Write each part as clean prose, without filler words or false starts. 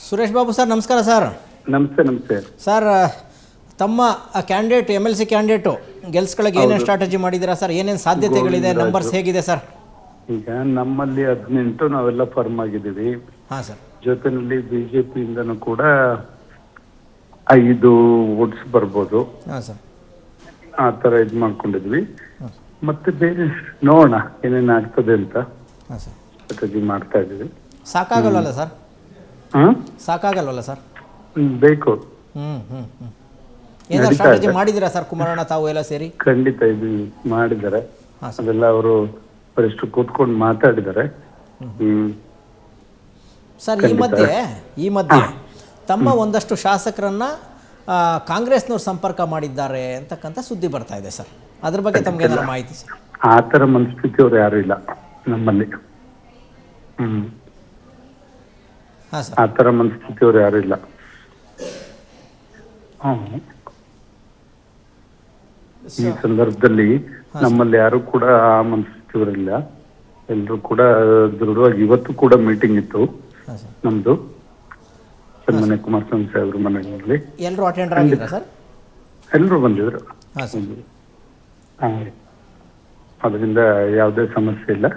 Suresh Babu sir ನಮಸ್ಕಾರ sir. ನಮಸ್ತೆ ನಮಸ್ತೆ ಸರ್, ತಮ್ಮ ಕ್ಯಾಂಡಿಡೇಟ್ MLC ಕ್ಯಾಂಡಿಡೇಟು ಗೆಲ್ಸ್ಕೊಳ್ಳೋಕೆ ಏನೇನು ಸ್ಟ್ರಾಟಜಿ ಮಾಡಿದ್ದೀರಾ ಸರ್? ಏನೇನು ಸಾಧ್ಯತೆಗಳಿದೆ? ನಂಬರ್ಸ್ ಹೇಗಿದೆ ಸರ್? ಈಗ ನಮ್ಮಲ್ಲಿ 18 ನಾವೆಲ್ಲ ಫರ್ಮ್ ಆಗಿದ್ದೀವಿ. ಹಾಂ ಸರ್. ಜೊತೆಯಲ್ಲಿ ಬಿಜೆಪಿಯಿಂದನೂ ಕೂಡ 5 ವೋಟ್ಸ್ ಬರ್ಬೋದು. ಹಾಂ ಸರ್. ಆ ಥರ ಇದು ಮಾಡ್ಕೊಂಡಿದ್ವಿ. ಮತ್ತೆ ಬೇರೆ ನೋಡೋಣ ಏನೇನು ಆಗ್ತದೆ ಅಂತ ಹಾಂ ಸರ್. ಸ್ಟ್ರಾಟಜಿ ಮಾಡ್ತಾ ಇದ್ದೀವಿ. ಸಾಕಾಗಲ್ವಲ್ಲ ಸರ್? ಹಾಂ ಸಾಕಾಗಲ್ವಲ್ಲ ಸರ್? ಬೇಕು. ಏನಾದ್ರು ಸ್ಟ್ರಾಟಜಿ ಮಾಡಿದ್ದೀರಾ ಸರ್ ಕುಮಾರಣ್ಣ ತಾವು ಎಲ್ಲ ಸೇರಿ? ಖಂಡಿತ ಇದು ಮಾಡಿದ್ದಾರೆ. ಹಾಂ ಸರ್. ಅದೆಲ್ಲ ಅವರು ವರಿಷ್ಠ ಕೂತ್ಕೊಂಡು ಮಾತಾಡಿದ್ದಾರೆ. ಸರ್, ಈ ಮಧ್ಯೆ ತಮ್ಮ ಒಂದಷ್ಟು ಶಾಸಕರನ್ನ ಕಾಂಗ್ರೆಸ್ನವ್ರು ಸಂಪರ್ಕ ಮಾಡಿದ್ದಾರೆ ಅಂತಕ್ಕಂಥ ಸುದ್ದಿ ಬರ್ತಾ ಇದೆ ಸರ್. ಅದ್ರ ಬಗ್ಗೆ ತಮ್ಗೆ ಏನಾದ್ರು ಮಾಹಿತಿ ಸರ್? ಆ ಥರ ಮನಸ್ಥಿತಿಯವ್ರು ಯಾರು ಇಲ್ಲ ನಮ್ಮಲ್ಲಿ. ಹಾಂ ಸರ್. ಆ ಥರ ಮನಸ್ಥಿತಿಯವ್ರು ಯಾರು ಇಲ್ಲ. ಈ ಸಂದರ್ಭದಲ್ಲಿ ನಮ್ಮಲ್ಲಿ ಯಾರು ಕೂಡ ಆ ಮನಸ್ಥಿತಿಯವರಿಲ್ಲ. ಎಲ್ಲರೂ ಕೂಡ ದೃಢವಾಗಿ ಇವತ್ತು ಕೂಡ ಮೀಟಿಂಗ್ ಇತ್ತು ನಮ್ದು ಸನ್ಮಾನ್ಯ ಕುಮಾರಸ್ವಾಮಿ ಸಾಹೇಬ್ರ ಮನೆಯಲ್ಲಿ. ಎಲ್ಲರೂ ಅಟೆಂಡರ್ ಆಗಿದ್ರಾ ಸರ್? ಎಲ್ಲರೂ ಬಂದಿದ್ರು. ಹಾಂ ಸರ್. ಅದರಿಂದ ಯಾವುದೇ ಸಮಸ್ಯೆ ಇಲ್ಲ.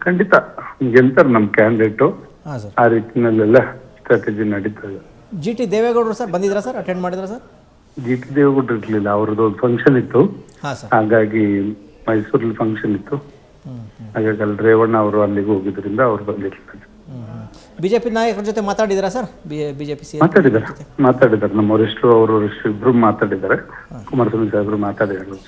ಖಂಡಿತ ಗೆಲ್ತಾರೆ ನಮ್ಮ ಕ್ಯಾಂಡಿಡೇಟು. ಹಾಂ ಸರ್. ಆ ರೀತಿನಲ್ಲೆಲ್ಲ ಸ್ಟ್ರಾಟಜಿ ನಡೀತದೆ. GT ದೇವೇಗೌಡರು ಸರ್ ಬಂದಿದ್ರಾ ಸರ್? ಅಟೆಂಡ್ ಮಾಡಿದ್ರಾ ಸರ್? GT ದೇವೇಗೌಡರು ಇರಲಿಲ್ಲ, ಅವ್ರದ್ದು ಒಂದು ಫಂಕ್ಷನ್ ಇತ್ತು. ಹಾಂ ಸರ್. ಹಾಗಾಗಿ ಮೈಸೂರಲ್ಲಿ ಫಂಕ್ಷನ್ ಇತ್ತು. ಹಾಗಾಗಿ ಅಲ್ಲಿ ರೇವಣ್ಣ ಅವರು ಅಲ್ಲಿಗೆ ಹೋಗಿದ್ರಿಂದ ಅವ್ರು ಬಂದಿರ್ಲಿಲ್ಲ. BJP ನಾಯಕರ ಜೊತೆ ಮಾತಾಡಿದ್ರಾ ಸರ್? BJP ಮಾತಾಡಿದ್ದಾರೆ ನಮ್ಮ ವರಿಷ್ಠರು, ಅವರು ವರಿಷ್ಠರು ಇಬ್ರು ಮಾತಾಡಿದ್ದಾರೆ. ಕುಮಾರಸ್ವಾಮಿ ಸಾಹೇಬರು ಮಾತಾಡಿದ್ದಾರೆ.